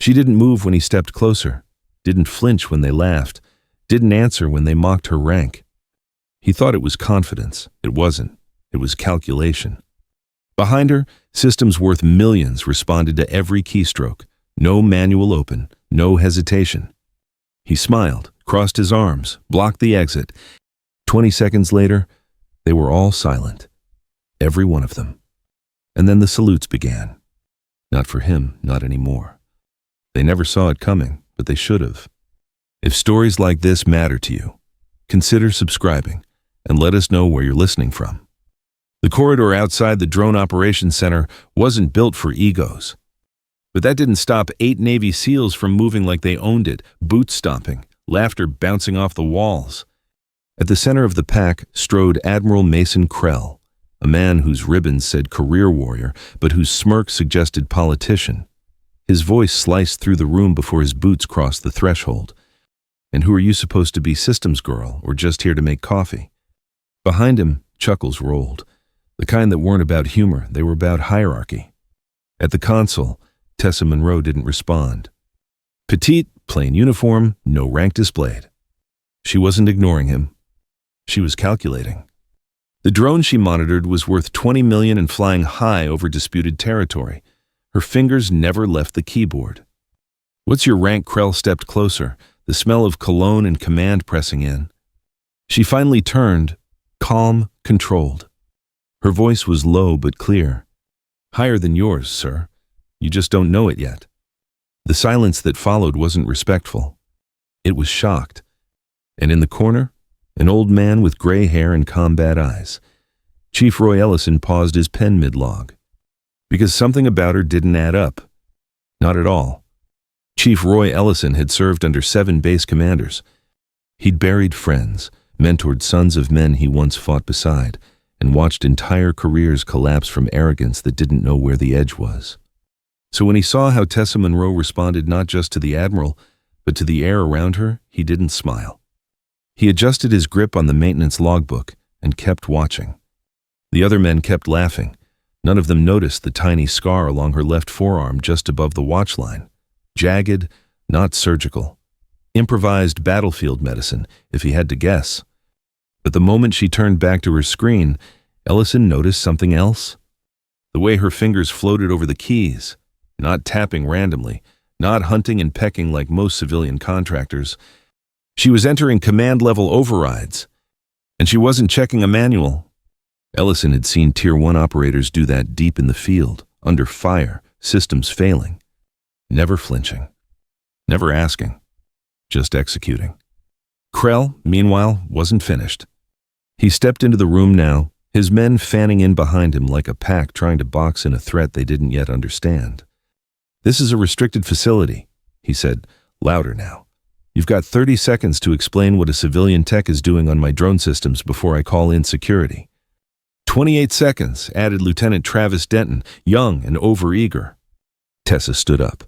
She didn't move when he stepped closer, didn't flinch when they laughed, didn't answer when they mocked her rank. He thought it was confidence. It wasn't. It was calculation. Behind her, systems worth millions responded to every keystroke. No manual open, no hesitation. He smiled, crossed his arms, blocked the exit. 20 seconds later, they were all silent. Every one of them. And then the salutes began. Not for him, not anymore. They never saw it coming, but they should have. If stories like this matter to you, consider subscribing and let us know where you're listening from. The corridor outside the Drone Operations Center wasn't built for egos. But that didn't stop 8 Navy SEALs from moving like they owned it, boots stomping, laughter bouncing off the walls. At the center of the pack strode Admiral Mason Krell, a man whose ribbons said career warrior, but whose smirk suggested politician. His voice sliced through the room before his boots crossed the threshold. And who are you supposed to be, systems girl, or just here to make coffee? Behind him, chuckles rolled. The kind that weren't about humor, they were about hierarchy. At the console, Tessa Monroe didn't respond. Petite, plain uniform, no rank displayed. She wasn't ignoring him. She was calculating. The drone she monitored was worth $20 million and flying high over disputed territory. Her fingers never left the keyboard. What's your rank? Krell stepped closer, the smell of cologne and command pressing in. She finally turned, calm, controlled. Her voice was low but clear. Higher than yours, sir. You just don't know it yet. The silence that followed wasn't respectful. It was shocked. And in the corner, an old man with gray hair and combat eyes. Chief Roy Ellison paused his pen mid-log. Because something about her didn't add up. Not at all. Chief Roy Ellison had served under 7 base commanders. He'd buried friends, mentored sons of men he once fought beside, and watched entire careers collapse from arrogance that didn't know where the edge was. So when he saw how Tessa Monroe responded not just to the Admiral, but to the air around her, he didn't smile. He adjusted his grip on the maintenance logbook and kept watching. The other men kept laughing. None of them noticed the tiny scar along her left forearm just above the watch line. Jagged, not surgical. Improvised battlefield medicine, if he had to guess. But the moment she turned back to her screen, Ellison noticed something else. The way her fingers floated over the keys, not tapping randomly, not hunting and pecking like most civilian contractors. She was entering command-level overrides, and she wasn't checking a manual. Ellison had seen Tier 1 operators do that deep in the field, under fire, systems failing. Never flinching. Never asking. Just executing. Krell, meanwhile, wasn't finished. He stepped into the room now, his men fanning in behind him like a pack trying to box in a threat they didn't yet understand. This is a restricted facility, he said, louder now. You've got 30 seconds to explain what a civilian tech is doing on my drone systems before I call in security. 28 seconds, added Lieutenant Travis Denton, young and overeager. Tessa stood up.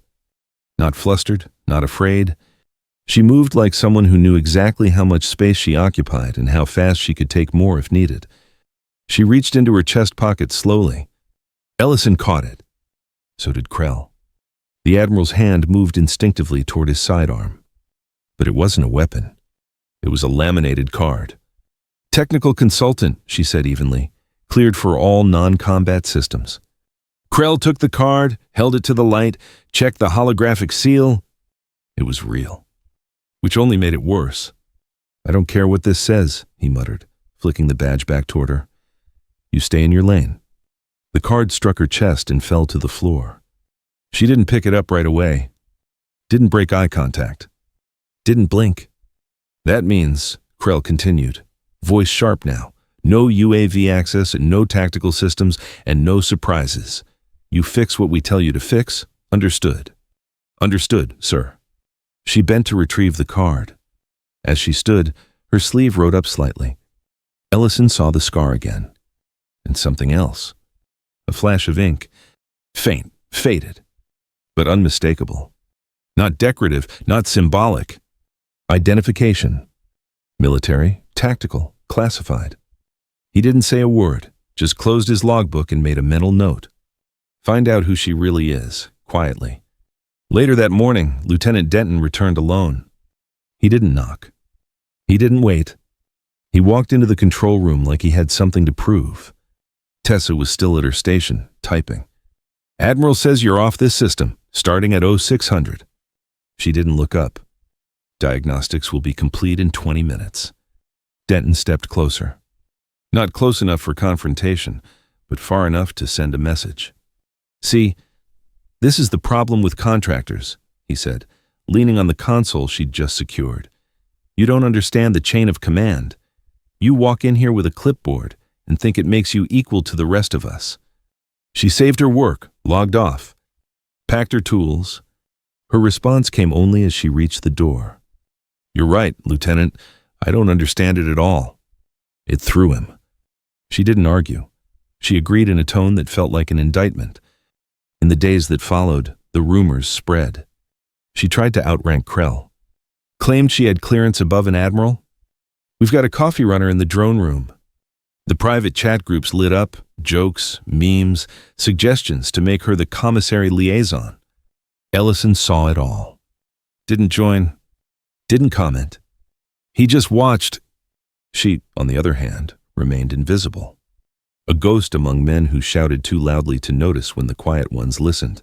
Not flustered, not afraid. She moved like someone who knew exactly how much space she occupied and how fast she could take more if needed. She reached into her chest pocket slowly. Ellison caught it. So did Krell. The Admiral's hand moved instinctively toward his sidearm. But it wasn't a weapon. It was a laminated card. Technical consultant, she said evenly, cleared for all non-combat systems. Krell took the card, held it to the light, checked the holographic seal. It was real. Which only made it worse. I don't care what this says, he muttered, flicking the badge back toward her. You stay in your lane. The card struck her chest and fell to the floor. She didn't pick it up right away. Didn't break eye contact. Didn't blink. That means, Krell continued, voice sharp now, no UAV access and no tactical systems and no surprises. You fix what we tell you to fix, understood. Understood, sir. She bent to retrieve the card. As she stood, her sleeve rode up slightly. Ellison saw the scar again. And something else. A flash of ink. Faint, faded, but unmistakable. Not decorative, not symbolic. Identification. Military, tactical, classified. He didn't say a word, just closed his logbook and made a mental note. Find out who she really is, quietly. Later that morning, Lieutenant Denton returned alone. He didn't knock. He didn't wait. He walked into the control room like he had something to prove. Tessa was still at her station, typing. "Admiral says you're off this system, starting at 0600. She didn't look up. "Diagnostics will be complete in 20 minutes. Denton stepped closer. Not close enough for confrontation, but far enough to send a message. "See, this is the problem with contractors," he said, leaning on the console she'd just secured. "You don't understand the chain of command. You walk in here with a clipboard and think it makes you equal to the rest of us." She saved her work, logged off, packed her tools. Her response came only as she reached the door. "You're right, Lieutenant. I don't understand it at all." It threw him. She didn't argue. She agreed in a tone that felt like an indictment. In the days that followed, the rumors spread. She tried to outrank Krell. Claimed she had clearance above an admiral. "We've got a coffee runner in the drone room." The private chat groups lit up, jokes, memes, suggestions to make her the commissary liaison. Ellison saw it all. Didn't join, didn't comment. He just watched. She, on the other hand, remained invisible. A ghost among men who shouted too loudly to notice when the quiet ones listened.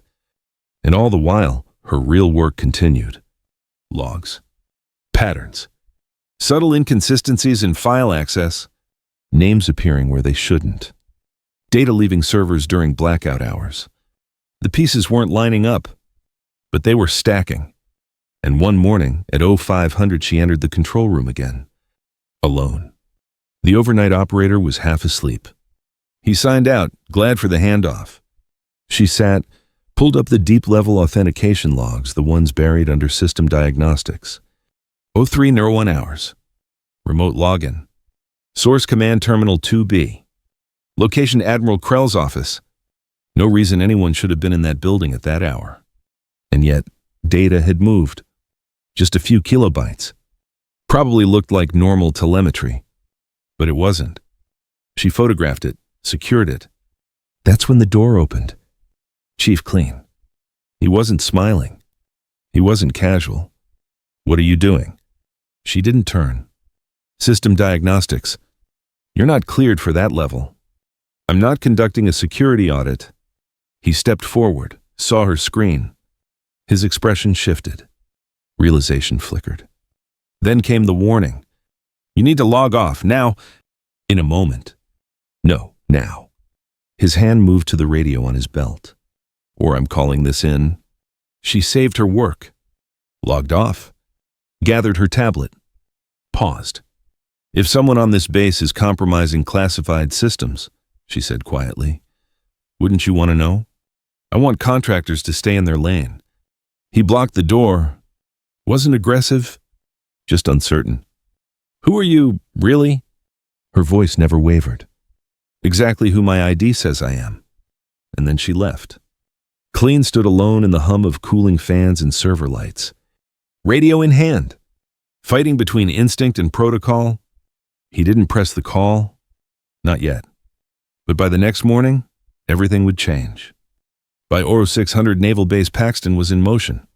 And all the while, her real work continued. Logs. Patterns. Subtle inconsistencies in file access. Names appearing where they shouldn't. Data leaving servers during blackout hours. The pieces weren't lining up, but they were stacking. And one morning, at 0500, she entered the control room again. Alone. The overnight operator was half asleep. He signed out, glad for the handoff. She sat, pulled up the deep-level authentication logs, the ones buried under system diagnostics. 0301 hours. Remote login. Source Command Terminal 2B. Location Admiral Krell's office. No reason anyone should have been in that building at that hour. And yet, data had moved. Just a few kilobytes. Probably looked like normal telemetry. But it wasn't. She photographed it, secured it. That's when the door opened. Chief Clean. He wasn't smiling. He wasn't casual. "What are you doing?" She didn't turn. "System diagnostics. You're not cleared for that level." "I'm not conducting a security audit." He stepped forward, saw her screen. His expression shifted. Realization flickered. Then came the warning. "You need to log off, now." In a moment. No, now. His hand moved to the radio on his belt. "Or I'm calling this in." She saved her work. Logged off. Gathered her tablet. Paused. "If someone on this base is compromising classified systems," she said quietly, "wouldn't you want to know? I want contractors to stay in their lane." He blocked the door. Wasn't aggressive, just uncertain. "Who are you, really?" Her voice never wavered. "Exactly who my ID says I am." And then she left. Clean stood alone in the hum of cooling fans and server lights. Radio in hand. Fighting between instinct and protocol. He didn't press the call. Not yet. But by the next morning, everything would change. By 0600, Naval Base Paxton was in motion.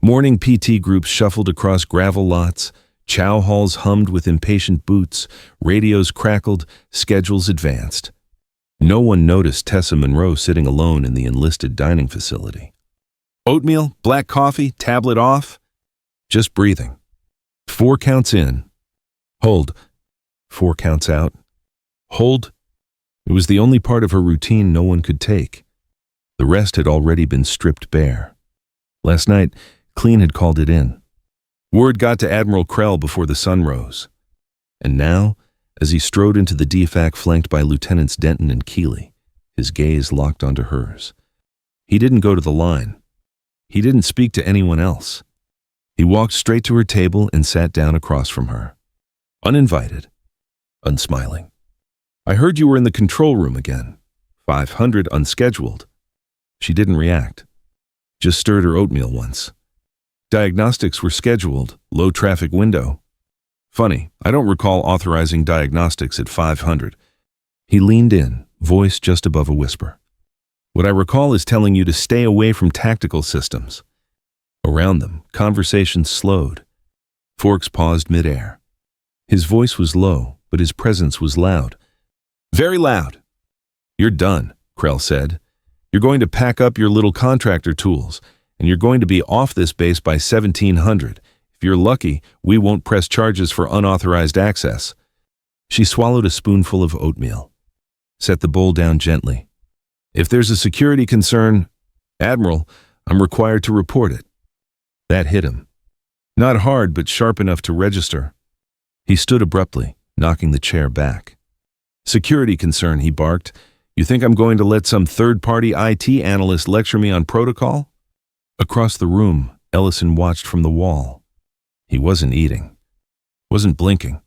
Morning PT groups shuffled across gravel lots, chow halls hummed with impatient boots, radios crackled, schedules advanced. No one noticed Tessa Monroe sitting alone in the enlisted dining facility. Oatmeal, black coffee, tablet off. Just breathing. 4 counts in. Hold. 4 counts out. Hold. It was the only part of her routine no one could take. The rest had already been stripped bare. Last night, Clean had called it in. Word got to Admiral Krell before the sun rose. And now, as he strode into the DFAC flanked by Lieutenants Denton and Keeley, his gaze locked onto hers. He didn't go to the line. He didn't speak to anyone else. He walked straight to her table and sat down across from her. Uninvited. Unsmiling. "I heard you were in the control room again. 500 unscheduled." She didn't react. Just stirred her oatmeal once. Diagnostics were scheduled, low traffic window. Funny, I don't recall authorizing diagnostics at 500. He leaned in, voice just above a whisper. "What I recall is telling you to stay away from tactical systems." Around them, conversation slowed. Forks paused midair. His voice was low, but his presence was loud. Very loud. You're done, Krell said. You're going to pack up your little contractor tools, and you're going to be off this base by 1700. If you're lucky, we won't press charges for unauthorized access. She swallowed a spoonful of oatmeal. Set the bowl down gently. If there's a security concern, Admiral, I'm required to report it. That hit him. Not hard, but sharp enough to register. He stood abruptly, knocking the chair back. Security concern, he barked. You think I'm going to let some third-party IT analyst lecture me on protocol? Across the room, Ellison watched from the wall. He wasn't eating. Wasn't blinking.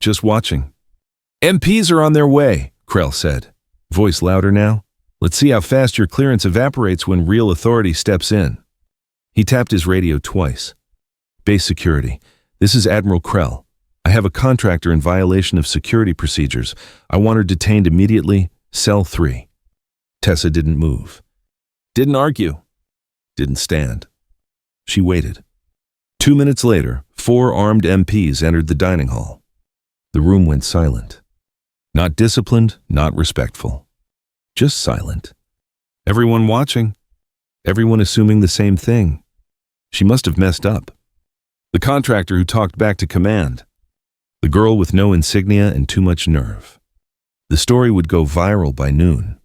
Just watching. MPs are on their way, Krell said. Voice louder now. Let's see how fast your clearance evaporates when real authority steps in. He tapped his radio twice. Base security. This is Admiral Krell. I have a contractor in violation of security procedures. I want her detained immediately. Cell 3. Tessa didn't move. Didn't argue. Didn't stand. She waited. 2 minutes later, 4 armed MPs entered the dining hall. The room went silent. Not disciplined, not respectful. Just silent. Everyone watching. Everyone assuming the same thing. She must have messed up. The contractor who talked back to command. The girl with no insignia and too much nerve. The story would go viral by noon.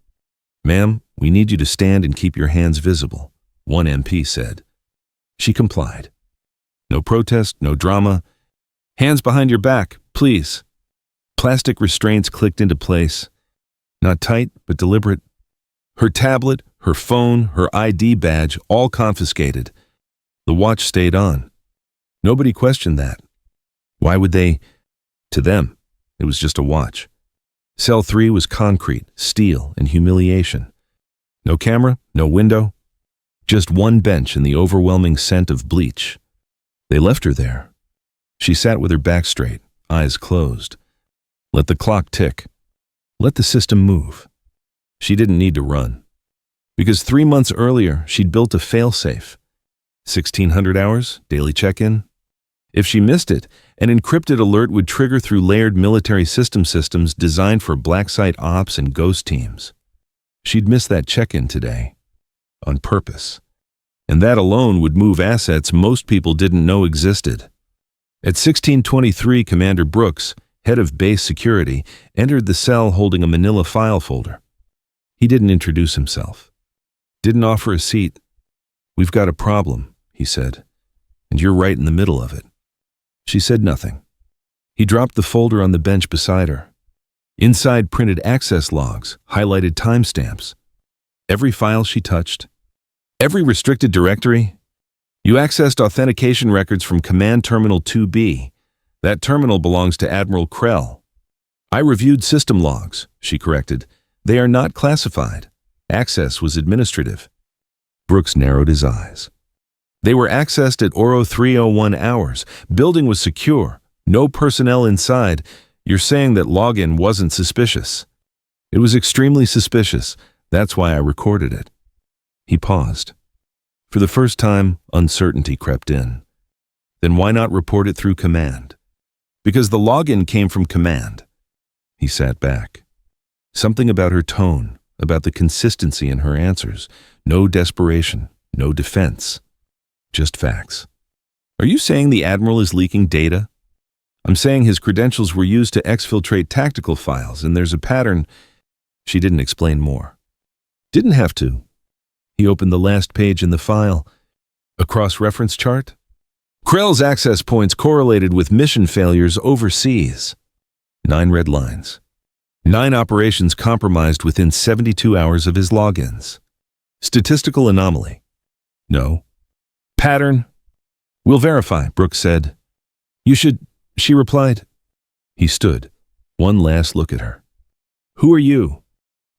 Ma'am, we need you to stand and keep your hands visible, one MP said. She complied. No protest, no drama. Hands behind your back, please. Plastic restraints clicked into place. Not tight, but deliberate. Her tablet, her phone, her ID badge, all confiscated. The watch stayed on. Nobody questioned that. Why would they? To them, it was just a watch. Cell 3 was concrete, steel, and humiliation. No camera, no window. Just one bench and the overwhelming scent of bleach. They left her there. She sat with her back straight, eyes closed. Let the clock tick. Let the system move. She didn't need to run. Because 3 months earlier, she'd built a fail-safe. 1600 hours, daily check-in. If she missed it, an encrypted alert would trigger through layered military systems designed for black site ops and ghost teams. She'd miss that check-in today. On purpose. And that alone would move assets most people didn't know existed. At 1623, Commander Brooks, head of base security, entered the cell holding a manila file folder. He didn't introduce himself. Didn't offer a seat. We've got a problem, he said, and you're right in the middle of it. She said nothing. He dropped the folder on the bench beside her. Inside printed access logs, highlighted timestamps. Every file she touched. Every restricted directory. You accessed authentication records from Command Terminal 2B. That terminal belongs to Admiral Krell. I reviewed system logs, she corrected. They are not classified. Access was administrative. Brooks narrowed his eyes. They were accessed at Oro 301 hours. Building was secure. No personnel inside. You're saying that login wasn't suspicious. It was extremely suspicious. That's why I recorded it. He paused. For the first time, uncertainty crept in. Then why not report it through command? Because the login came from command. He sat back. Something about her tone, about the consistency in her answers. No desperation, no defense. Just facts. Are you saying the Admiral is leaking data? I'm saying his credentials were used to exfiltrate tactical files, and there's a pattern. She didn't explain more. Didn't have to. He opened the last page in the file. A cross-reference chart? Krell's access points correlated with mission failures overseas. 9 red lines. 9 operations compromised within 72 hours of his logins. Statistical anomaly. No. Pattern? We'll verify, Brooks said. You should, she replied. He stood. One last look at her. Who are you?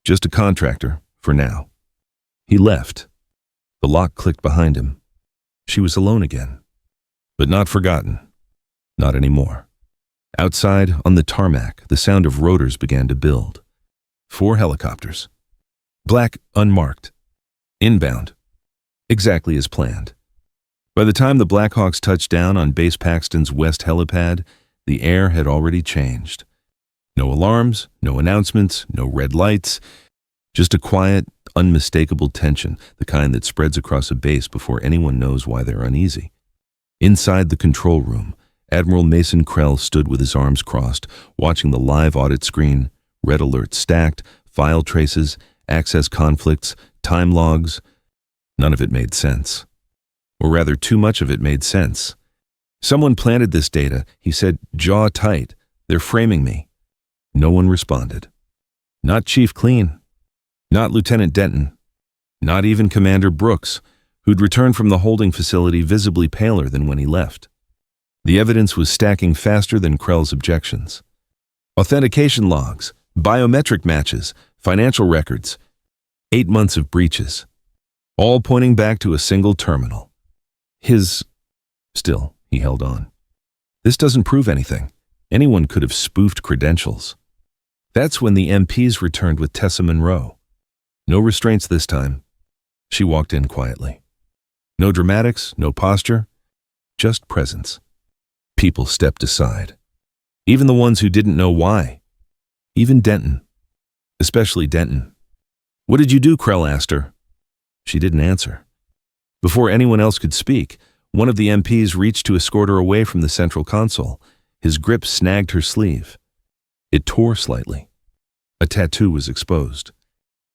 Just a contractor, for now. He left. The lock clicked behind him. She was alone again. But not forgotten. Not anymore. Outside, on the tarmac, the sound of rotors began to build. 4 helicopters. Black, unmarked. Inbound. Exactly as planned. By the time the Blackhawks touched down on Base Paxton's West helipad, the air had already changed. No alarms, no announcements, no red lights, just a quiet, unmistakable tension, the kind that spreads across a base before anyone knows why they're uneasy. Inside the control room, Admiral Mason Krell stood with his arms crossed, watching the live audit screen, red alerts stacked, file traces, access conflicts, time logs. None of it made sense. Or rather, too much of it made sense. Someone planted this data, he said, jaw tight. They're framing me. No one responded. Not Chief Clean. Not Lieutenant Denton. Not even Commander Brooks, who'd returned from the holding facility visibly paler than when he left. The evidence was stacking faster than Krell's objections. Authentication logs, biometric matches, financial records, 8 months of breaches, all pointing back to a single terminal. Still, he held on. This doesn't prove anything. Anyone could have spoofed credentials. That's when the MPs returned with Tessa Monroe. No restraints this time. She walked in quietly. No dramatics, no posture, just presence. People stepped aside. Even the ones who didn't know why. Even Denton. Especially Denton. What did you do? Krell asked her. She didn't answer. Before anyone else could speak, one of the MPs reached to escort her away from the central console. His grip snagged her sleeve. It tore slightly. A tattoo was exposed.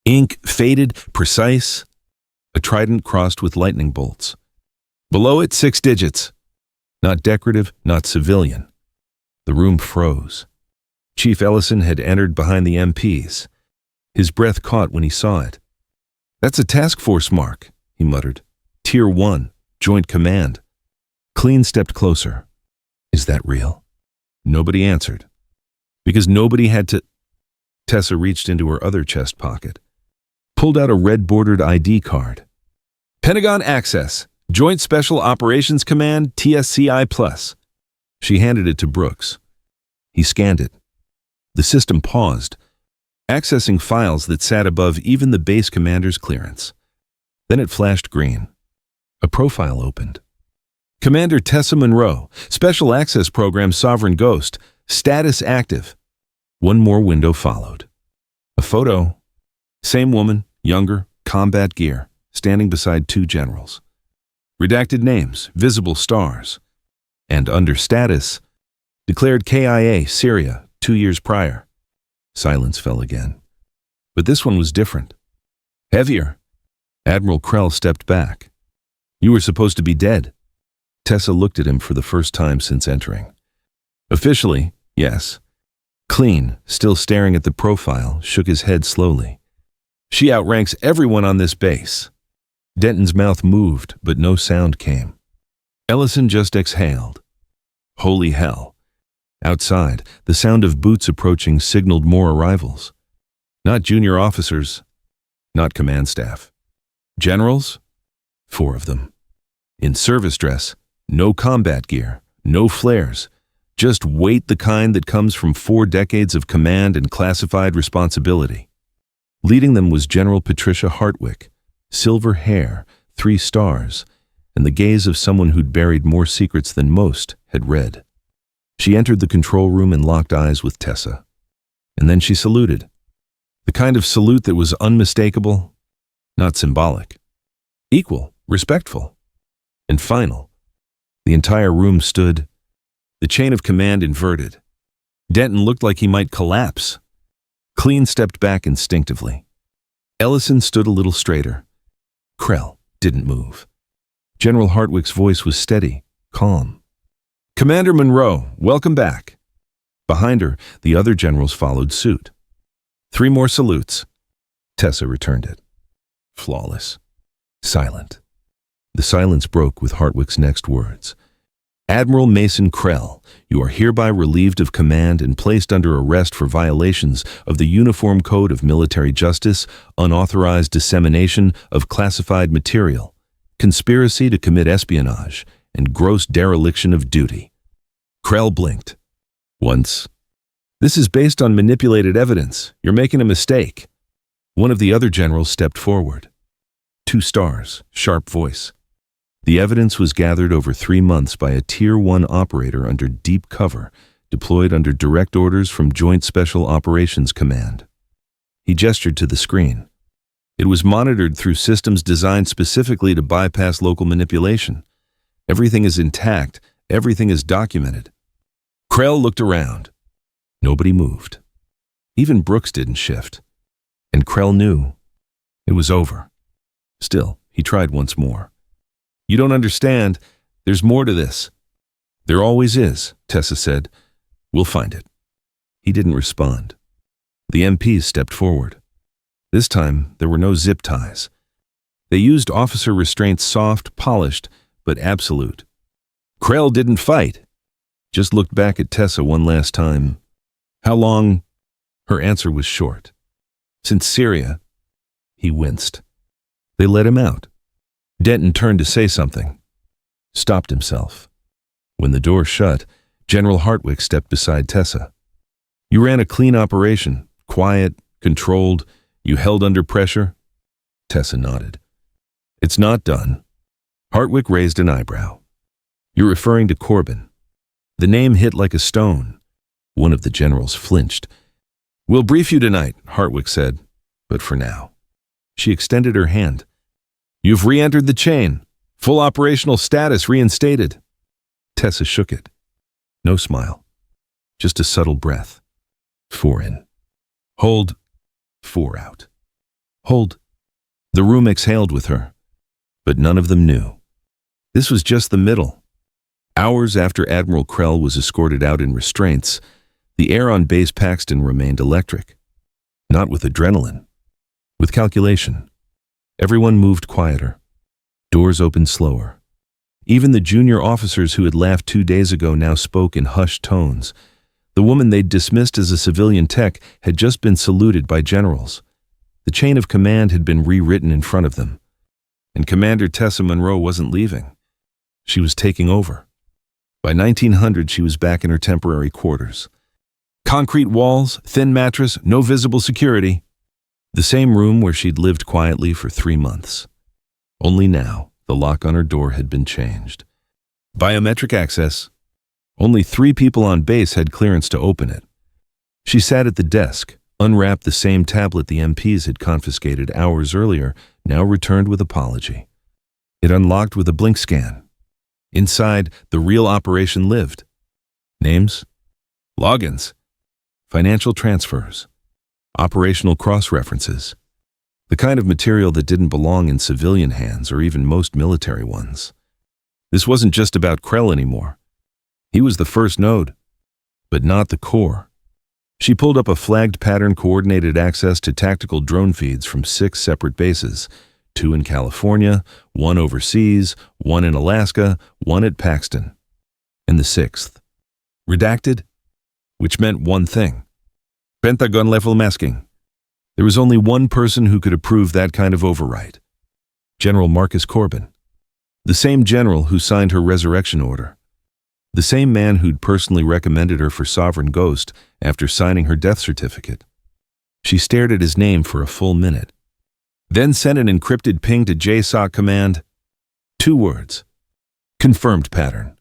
Ink faded, precise. A trident crossed with lightning bolts. Below it, 6 digits. Not decorative, not civilian. The room froze. Chief Ellison had entered behind the MPs. His breath caught when he saw it. That's a task force mark, he muttered. Tier 1, Joint Command. Clean stepped closer. Is that real? Nobody answered. Because nobody had to... Tessa reached into her other chest pocket. Pulled out a red-bordered ID card. Pentagon Access, Joint Special Operations Command, TSCI+. She handed it to Brooks. He scanned it. The system paused, accessing files that sat above even the base commander's clearance. Then it flashed green. A profile opened. Commander Tessa Monroe, Special Access Program Sovereign Ghost, status active. One more window followed. A photo. Same woman, younger, combat gear, standing beside 2 generals. Redacted names, visible stars. And under status, declared KIA, Syria, 2 years prior. Silence fell again. But this one was different. Heavier. Admiral Krell stepped back. You were supposed to be dead. Tessa looked at him for the first time since entering. Officially, yes. Clean, still staring at the profile, shook his head slowly. She outranks everyone on this base. Denton's mouth moved, but no sound came. Ellison just exhaled. Holy hell. Outside, the sound of boots approaching signaled more arrivals. Not junior officers, not command staff. Generals? 4 of them. In service dress, no combat gear, no flares, just weight the kind that comes from 4 decades of command and classified responsibility. Leading them was General Patricia Hartwick, silver hair, 3 stars, and the gaze of someone who'd buried more secrets than most had read. She entered the control room and locked eyes with Tessa. And then she saluted. The kind of salute that was unmistakable, not symbolic. Equal, respectful, and final. The entire room stood, the chain of command inverted. Denton looked like he might collapse. Clean stepped back instinctively. Ellison stood a little straighter. Krell didn't move. General Hartwick's voice was steady, calm. Commander Monroe, welcome back. Behind her, the other generals followed suit. 3 more salutes. Tessa returned it. Flawless. Silent. The silence broke with Hartwick's next words. Admiral Mason Krell, you are hereby relieved of command and placed under arrest for violations of the Uniform Code of Military Justice, unauthorized dissemination of classified material, conspiracy to commit espionage, and gross dereliction of duty. Krell blinked. Once. This is based on manipulated evidence. You're making a mistake. One of the other generals stepped forward. 2 stars, sharp voice. The evidence was gathered over 3 months by a Tier 1 operator under deep cover, deployed under direct orders from Joint Special Operations Command. He gestured to the screen. It was monitored through systems designed specifically to bypass local manipulation. Everything is intact. Everything is documented. Krell looked around. Nobody moved. Even Brooks didn't shift. And Krell knew it was over. Still, he tried once more. "You don't understand. There's more to this." "There always is," Tessa said. "We'll find it." He didn't respond. The MPs stepped forward. This time, there were no zip ties. They used officer restraints, soft, polished, but absolute. Krell didn't fight. Just looked back at Tessa one last time. "How long?" Her answer was short. "Since Syria." He winced. They let him out. Denton turned to say something. Stopped himself. When the door shut, General Hartwick stepped beside Tessa. "You ran a clean operation, quiet, controlled. You held under pressure?" Tessa nodded. "It's not done." Hartwick raised an eyebrow. "You're referring to Corbin." The name hit like a stone. One of the generals flinched. "We'll brief you tonight," Hartwick said, "but for now." She extended her hand. "You've re-entered the chain. Full operational status reinstated." Tessa shook it. No smile. Just a subtle breath. 4 in. Hold. 4 out. Hold. The room exhaled with her. But none of them knew. This was just the middle. Hours after Admiral Krell was escorted out in restraints, the air on base Paxton remained electric. Not with adrenaline. With calculation. Everyone moved quieter. Doors opened slower. Even the junior officers who had laughed 2 days ago now spoke in hushed tones. The woman they'd dismissed as a civilian tech had just been saluted by generals. The chain of command had been rewritten in front of them. And Commander Tessa Monroe wasn't leaving. She was taking over. By 1900, she was back in her temporary quarters. Concrete walls, thin mattress, no visible security. The same room where she'd lived quietly for 3 months. Only now, the lock on her door had been changed. Biometric access. Only 3 people on base had clearance to open it. She sat at the desk, unwrapped the same tablet the MPs had confiscated hours earlier, now returned with apology. It unlocked with a blink scan. Inside, the real operation lived. Names? Logins. Financial transfers. Operational cross-references. The kind of material that didn't belong in civilian hands or even most military ones. This wasn't just about Krell anymore. He was the first node, but not the core. She pulled up a flagged pattern coordinated access to tactical drone feeds from 6 separate bases, 2 in California, 1 overseas, 1 in Alaska, 1 at Paxton. And the 6th. Redacted, which meant one thing. Pentagon-level masking. There was only one person who could approve that kind of override. General Marcus Corbin. The same general who signed her resurrection order. The same man who'd personally recommended her for Sovereign Ghost after signing her death certificate. She stared at his name for a full minute. Then sent an encrypted ping to JSOC command. 2 words. Confirmed pattern.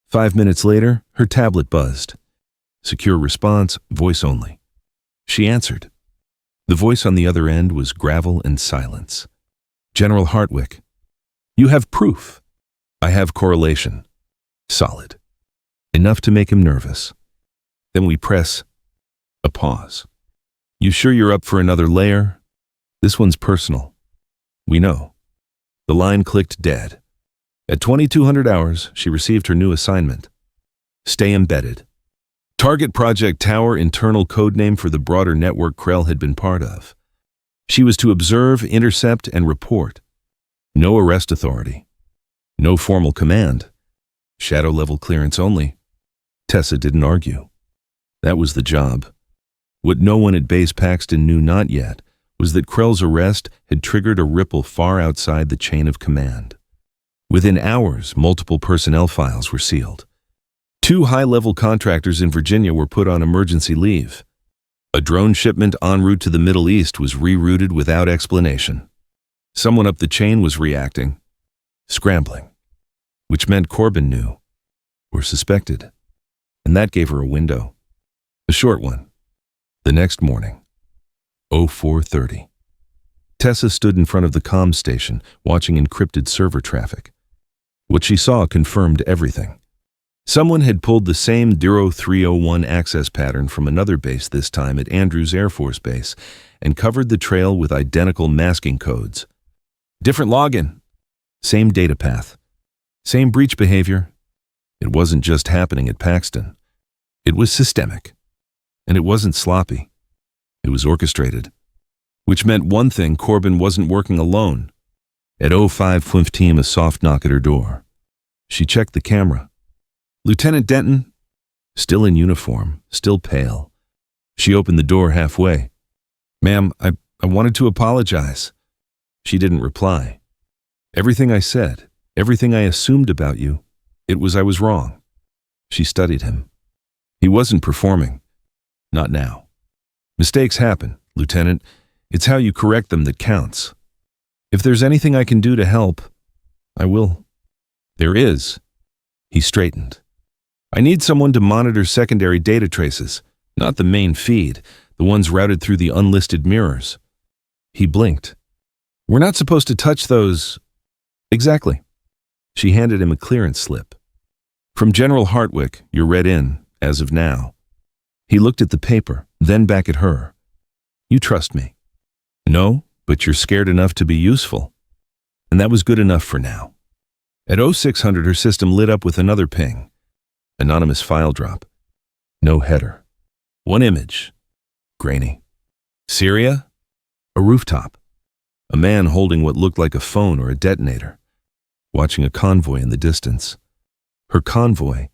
5 minutes later, her tablet buzzed. Secure response, voice only. She answered. The voice on the other end was gravel and silence. General Hartwick. You have proof. I have correlation. Solid. Enough to make him nervous. Then we press a pause. You sure you're up for another layer? This one's personal. We know. The line clicked dead. At 2200 hours, she received her new assignment. Stay embedded. Target Project Tower, internal codename for the broader network Krell had been part of. She was to observe, intercept, and report. No arrest authority. No formal command. Shadow-level clearance only. Tessa didn't argue. That was the job. What no one at Base Paxton knew not yet was that Krell's arrest had triggered a ripple far outside the chain of command. Within hours, multiple personnel files were sealed. 2 high-level contractors in Virginia were put on emergency leave. A drone shipment en route to the Middle East was rerouted without explanation. Someone up the chain was reacting, scrambling. which meant Corbin knew, or suspected, and that gave her a window. A short one. The next morning, 04:30. Tessa stood in front of the comms station, watching encrypted server traffic. What she saw confirmed everything. Someone had pulled the same 0301 access pattern from another base, this time at Andrews Air Force Base, and covered the trail with identical masking codes. Different login. Same data path. Same breach behavior. It wasn't just happening at Paxton. It was systemic. And it wasn't sloppy. It was orchestrated. Which meant one thing: Corbin wasn't working alone. At 05:15, a soft knock at her door. She checked the camera. Lieutenant Denton, still in uniform, still pale. She opened the door halfway. Ma'am, I wanted to apologize. She didn't reply. Everything I said, everything I assumed about you, I was wrong. She studied him. He wasn't performing. Not now. Mistakes happen, Lieutenant. It's how you correct them that counts. If there's anything I can do to help, I will. There is. He straightened. I need someone to monitor secondary data traces, not the main feed, the ones routed through the unlisted mirrors. He blinked. We're not supposed to touch those. Exactly. She handed him a clearance slip. From General Hartwick, you're read in, as of now. He looked at the paper, then back at her. You trust me. No, but you're scared enough to be useful. And that was good enough for now. At 0600, her system lit up with another ping. Anonymous file drop. No header. One image. Grainy. Syria? A rooftop. A man holding what looked like a phone or a detonator. Watching a convoy in the distance. Her convoy.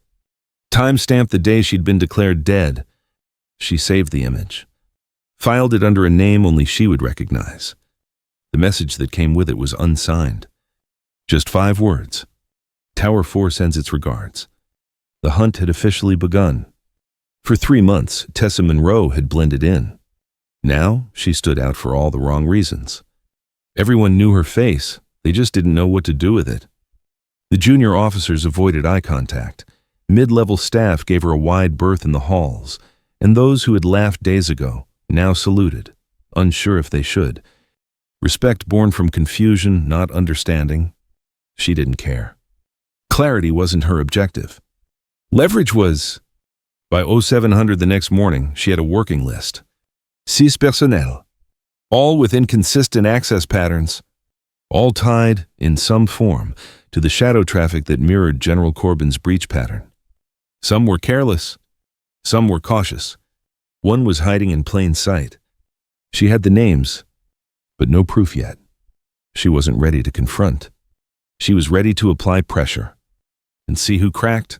Time-stamped the day she'd been declared dead. She saved the image. Filed it under a name only she would recognize. The message that came with it was unsigned. Just 5 words. Tower 4 sends its regards. The hunt had officially begun. For 3 months, Tessa Monroe had blended in. Now, she stood out for all the wrong reasons. Everyone knew her face, they just didn't know what to do with it. The junior officers avoided eye contact. Mid-level staff gave her a wide berth in the halls, and those who had laughed days ago now saluted, unsure if they should. Respect born from confusion, not understanding. She didn't care. Clarity wasn't her objective. Leverage was. By 0700 the next morning, she had a working list. 6 personnel. All with inconsistent access patterns. All tied, in some form, to the shadow traffic that mirrored General Corbin's breach pattern. Some were careless. Some were cautious. One was hiding in plain sight. She had the names, but no proof yet. She wasn't ready to confront. She was ready to apply pressure. And see who cracked?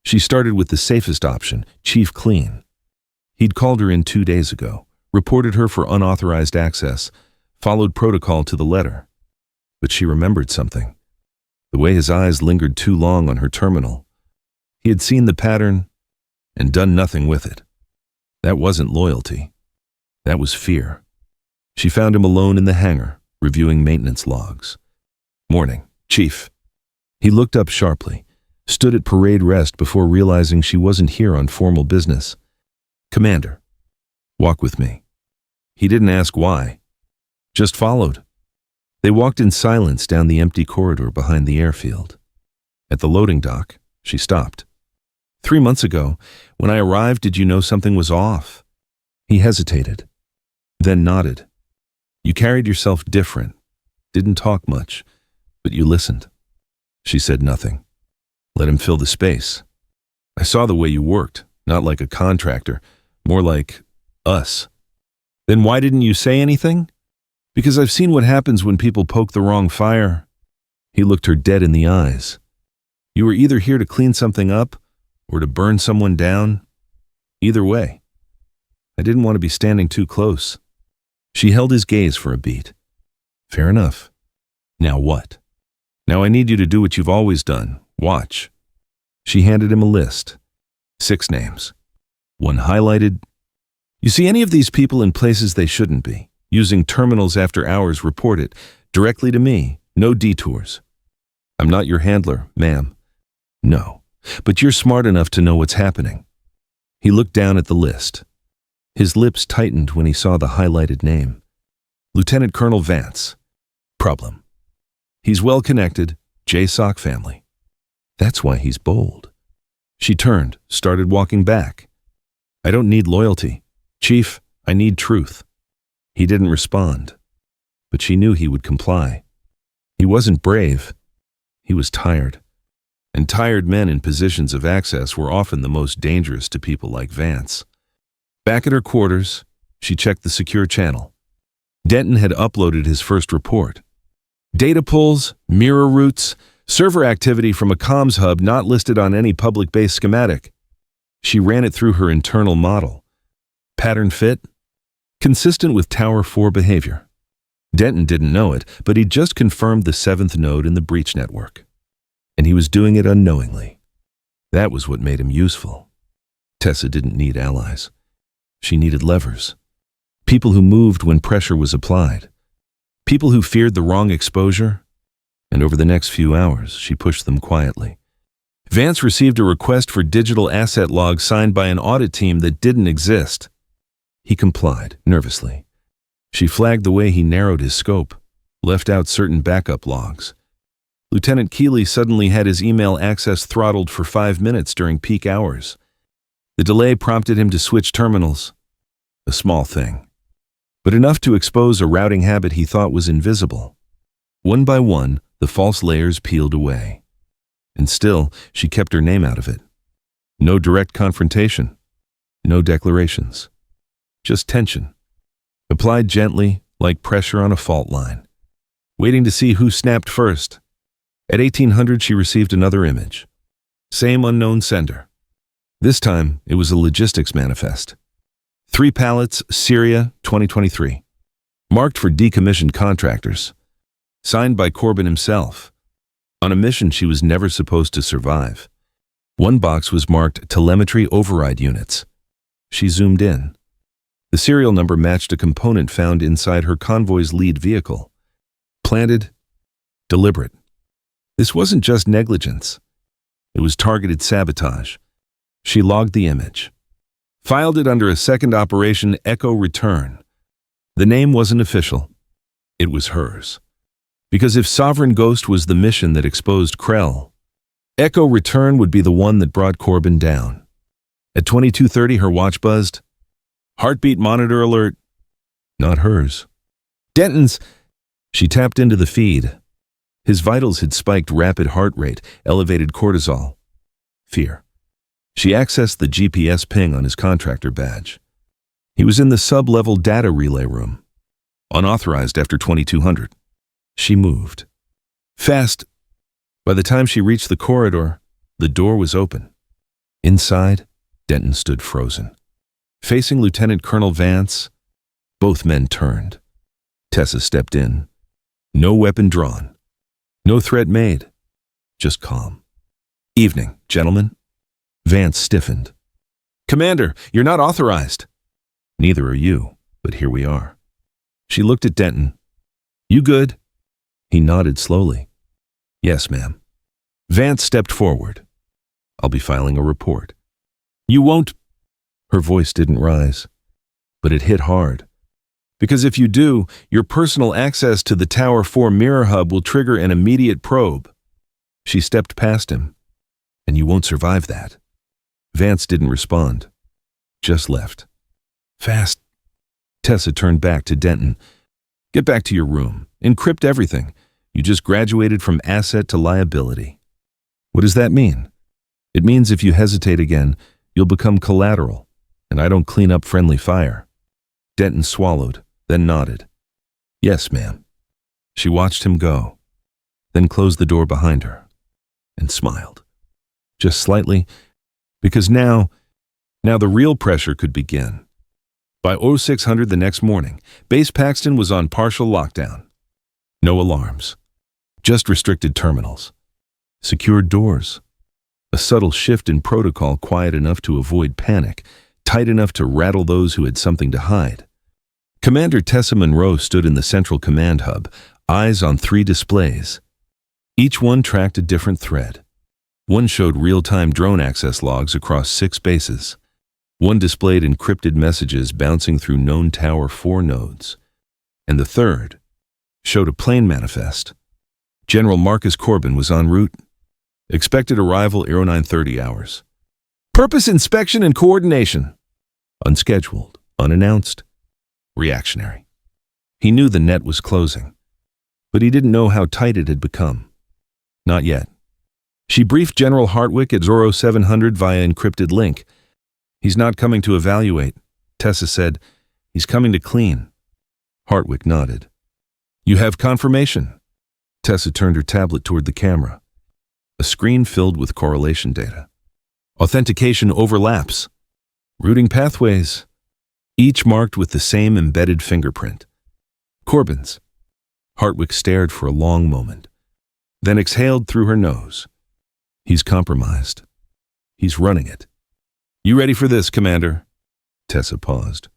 She started with the safest option, Chief Clean. He'd called her in 2 days ago, reported her for unauthorized access, followed protocol to the letter. But she remembered something. The way his eyes lingered too long on her terminal. He had seen the pattern and done nothing with it. That wasn't loyalty. That was fear. She found him alone in the hangar, reviewing maintenance logs. Morning, Chief. He looked up sharply, stood at parade rest before realizing she wasn't here on formal business. Commander, walk with me. He didn't ask why, just followed. They walked in silence down the empty corridor behind the airfield. At the loading dock, she stopped. 3 months ago, when I arrived, did you know something was off? He hesitated, then nodded. You carried yourself different, didn't talk much, but you listened. She said nothing. Let him fill the space. I saw the way you worked, not like a contractor, more like us. Then why didn't you say anything? Because I've seen what happens when people poke the wrong fire. He looked her dead in the eyes. You were either here to clean something up or to burn someone down. Either way. I didn't want to be standing too close. She held his gaze for a beat. Fair enough. Now what? Now I need you to do what you've always done. Watch. She handed him a list. 6 names. One highlighted. You see any of these people in places they shouldn't be, using terminals after hours, report it directly to me, no detours. I'm not your handler, ma'am. No, but you're smart enough to know what's happening. He looked down at the list. His lips tightened when he saw the highlighted name. Lieutenant Colonel Vance. Problem. He's well connected, JSOC family. That's why he's bold. She turned, started walking back. I don't need loyalty. Chief, I need truth. He didn't respond, but she knew he would comply. He wasn't brave. He was tired. And tired men in positions of access were often the most dangerous to people like Vance. Back at her quarters, she checked the secure channel. Denton had uploaded his first report. Data pulls, mirror routes, server activity from a comms hub not listed on any public base schematic. She ran it through her internal model. Pattern fit? Consistent with Tower 4 behavior. Denton didn't know it, but he'd just confirmed the 7th node in the breach network. And he was doing it unknowingly. That was what made him useful. Tessa didn't need allies. She needed levers. People who moved when pressure was applied. People who feared the wrong exposure. And over the next few hours, she pushed them quietly. Vance received a request for digital asset logs signed by an audit team that didn't exist. He complied, nervously. She flagged the way he narrowed his scope, left out certain backup logs. Lieutenant Keeley suddenly had his email access throttled for 5 minutes during peak hours. The delay prompted him to switch terminals. A small thing, but enough to expose a routing habit he thought was invisible. One by one, the false layers peeled away. And still, she kept her name out of it. No direct confrontation. No declarations. Just tension. Applied gently, like pressure on a fault line. Waiting to see who snapped first. At 1800, she received another image. Same unknown sender. This time, it was a logistics manifest. 3 pallets, Syria, 2023. Marked for decommissioned contractors. Signed by Corbin himself. On a mission she was never supposed to survive. One box was marked telemetry override units. She zoomed in. The serial number matched a component found inside her convoy's lead vehicle. Planted, deliberate. This wasn't just negligence. It was targeted sabotage. She logged the image. Filed it under a second operation, Echo Return. The name wasn't official. It was hers. Because if Sovereign Ghost was the mission that exposed Krell, Echo Return would be the one that brought Corbin down. At 22:30, her watch buzzed. Heartbeat monitor alert. Not hers. Denton's. She tapped into the feed. His vitals had spiked rapid heart rate, elevated cortisol. Fear. She accessed the GPS ping on his contractor badge. He was in the sub-level data relay room. Unauthorized after 2200. She moved. Fast. By the time she reached the corridor, the door was open. Inside, Denton stood frozen. Facing Lieutenant Colonel Vance, both men turned. Tessa stepped in. No weapon drawn. No threat made. Just calm. Evening, gentlemen. Vance stiffened. Commander, you're not authorized. Neither are you, but here we are. She looked at Denton. You good? He nodded slowly. Yes, ma'am. Vance stepped forward. I'll be filing a report. You won't. Her voice didn't rise, but it hit hard. Because if you do, your personal access to the Tower 4 mirror hub will trigger an immediate probe. She stepped past him. And you won't survive that. Vance didn't respond. Just left. Fast. Tessa turned back to Denton. Get back to your room. Encrypt everything. You just graduated from asset to liability. What does that mean? It means if you hesitate again, you'll become collateral, and I don't clean up friendly fire. Denton swallowed, then nodded. Yes, ma'am. She watched him go, then closed the door behind her, and smiled. Just slightly, because now the real pressure could begin. By 0600 the next morning, Base Paxton was on partial lockdown. No alarms, just restricted terminals. Secured doors. A subtle shift in protocol quiet enough to avoid panic, tight enough to rattle those who had something to hide. Commander Tessa Monroe stood in the central command hub, eyes on 3 displays. Each one tracked a different thread. One showed real-time drone access logs across 6 bases. One displayed encrypted messages bouncing through known Tower 4 nodes. And the third showed a plane manifest. General Marcus Corbin was en route. Expected arrival 0930 hours. Purpose inspection and coordination. Unscheduled, unannounced, reactionary. He knew the net was closing, but he didn't know how tight it had become. Not yet. She briefed General Hartwick at 0700 via encrypted link. He's not coming to evaluate, Tessa said. He's coming to clean. Hartwick nodded. You have confirmation. Tessa turned her tablet toward the camera. A screen filled with correlation data. Authentication overlaps. Routing pathways. Each marked with the same embedded fingerprint. Corbin's. Hartwick stared for a long moment, then exhaled through her nose. He's compromised. He's running it. You ready for this, Commander? Tessa paused.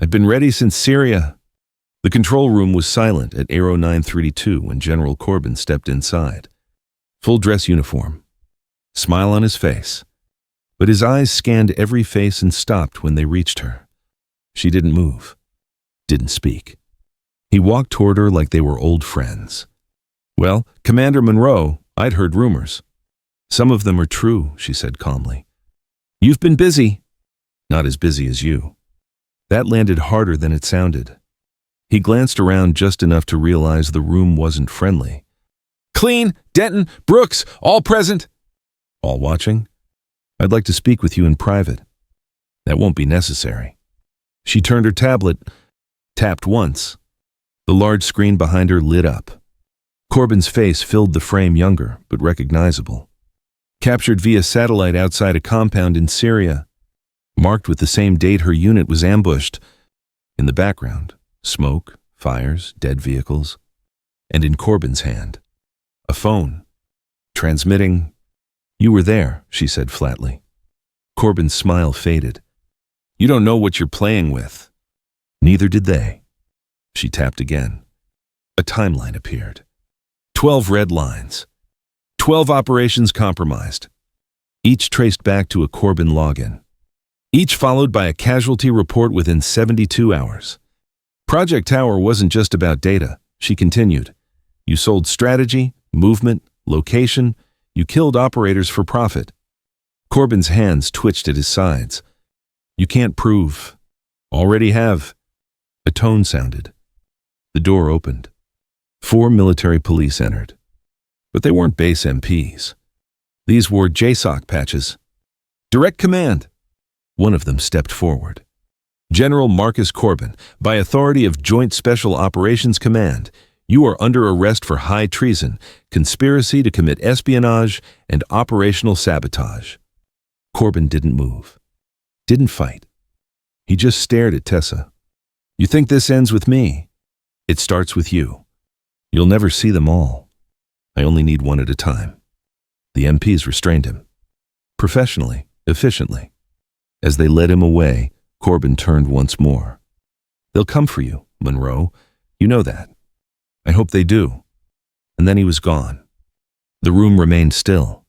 I've been ready since Syria. The control room was silent at 0932 when General Corbin stepped inside. Full dress uniform. Smile on his face. But his eyes scanned every face and stopped when they reached her. She didn't move. Didn't speak. He walked toward her like they were old friends. Well, Commander Monroe, I'd heard rumors. Some of them are true, she said calmly. You've been busy. Not as busy as you. That landed harder than it sounded. He glanced around just enough to realize the room wasn't friendly. Clean, Denton, Brooks, all present. All watching? I'd like to speak with you in private. That won't be necessary. She turned her tablet, tapped once. The large screen behind her lit up. Corbin's face filled the frame, younger but recognizable. Captured via satellite outside a compound in Syria. Marked with the same date her unit was ambushed. In the background, smoke, fires, dead vehicles. And in Corbin's hand, a phone. Transmitting. You were there, she said flatly. Corbin's smile faded. You don't know what you're playing with. Neither did they. She tapped again. A timeline appeared. 12 red lines. 12 operations compromised. Each traced back to a Corbin login. Each followed by a casualty report within 72 hours. Project Tower wasn't just about data, she continued. You sold strategy, movement, location. You killed operators for profit. Corbin's hands twitched at his sides. You can't prove. Already have. A tone sounded. The door opened. 4 military police entered. But they weren't base MPs. These wore JSOC patches. Direct command. One of them stepped forward. General Marcus Corbin, by authority of Joint Special Operations Command, you are under arrest for high treason, conspiracy to commit espionage, and operational sabotage. Corbin didn't move. Didn't fight. He just stared at Tessa. You think this ends with me? It starts with you. You'll never see them all. I only need one at a time. The MPs restrained him. Professionally, efficiently. As they led him away, Corbin turned once more. They'll come for you, Monroe. You know that. I hope they do. And then he was gone. The room remained still.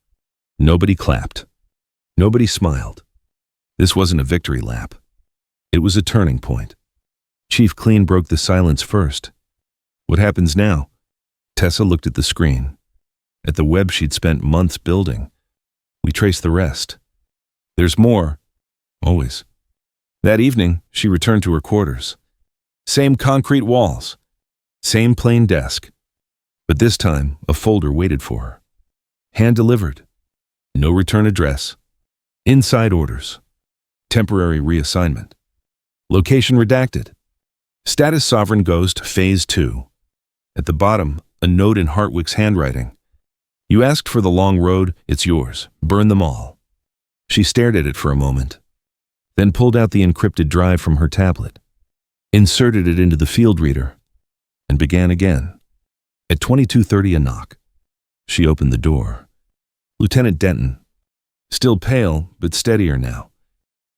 Nobody clapped. Nobody smiled. This wasn't a victory lap. It was a turning point. Chief Clean broke the silence first. What happens now? Tessa looked at the screen. At the web she'd spent months building. We traced the rest. There's more. Always. That evening, she returned to her quarters. Same concrete walls. Same plain desk. But this time, a folder waited for her. Hand-delivered. No return address. Inside orders. Temporary reassignment. Location redacted. Status Sovereign Ghost, Phase 2. At the bottom, a note in Hartwick's handwriting. You asked for the long road, it's yours. Burn them all. She stared at it for a moment, then pulled out the encrypted drive from her tablet, inserted it into the field reader, and began again. At 22:30, a knock. She opened the door. Lieutenant Denton. Still pale, but steadier now.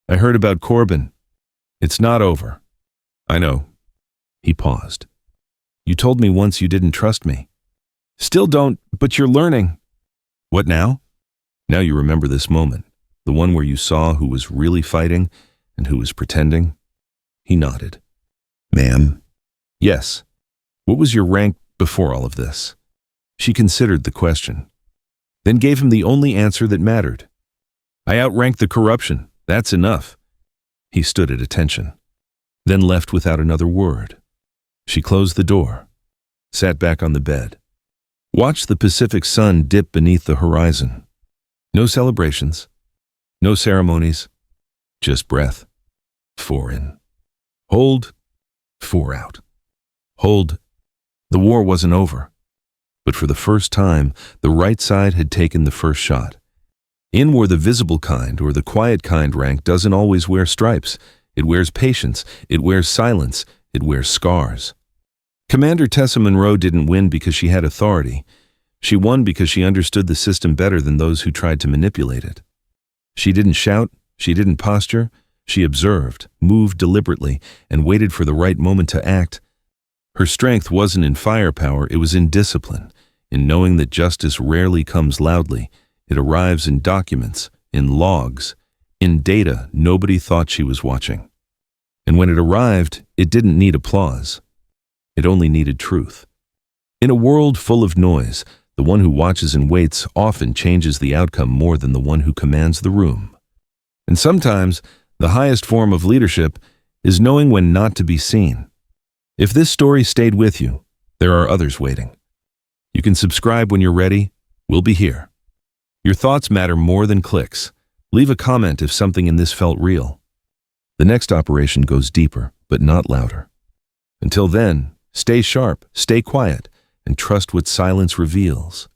I heard about Corbin. It's not over. I know. He paused. You told me once you didn't trust me. Still don't, but you're learning. What now? Now you remember this moment, the one where you saw who was really fighting and who was pretending? He nodded. Ma'am? Yes. What was your rank before all of this? She considered the question, then gave him the only answer that mattered. I outranked the corruption. That's enough. He stood at attention, then left without another word. She closed the door, sat back on the bed, watched the Pacific sun dip beneath the horizon. No celebrations, no ceremonies, just breath. 4 in. Hold, 4 out. Hold. The war wasn't over. But for the first time, the right side had taken the first shot. In war, the visible kind or the quiet kind rank doesn't always wear stripes. It wears patience, it wears silence, it wears scars. Commander Tessa Monroe didn't win because she had authority. She won because she understood the system better than those who tried to manipulate it. She didn't shout, she didn't posture, she observed, moved deliberately, and waited for the right moment to act. Her strength wasn't in firepower, it was in discipline, in knowing that justice rarely comes loudly. It arrives in documents, in logs, in data nobody thought she was watching. And when it arrived, it didn't need applause. It only needed truth. In a world full of noise, the one who watches and waits often changes the outcome more than the one who commands the room. And sometimes, the highest form of leadership is knowing when not to be seen. If this story stayed with you, there are others waiting. You can subscribe when you're ready. We'll be here. Your thoughts matter more than clicks. Leave a comment if something in this felt real. The next operation goes deeper, but not louder. Until then, stay sharp, stay quiet, and trust what silence reveals.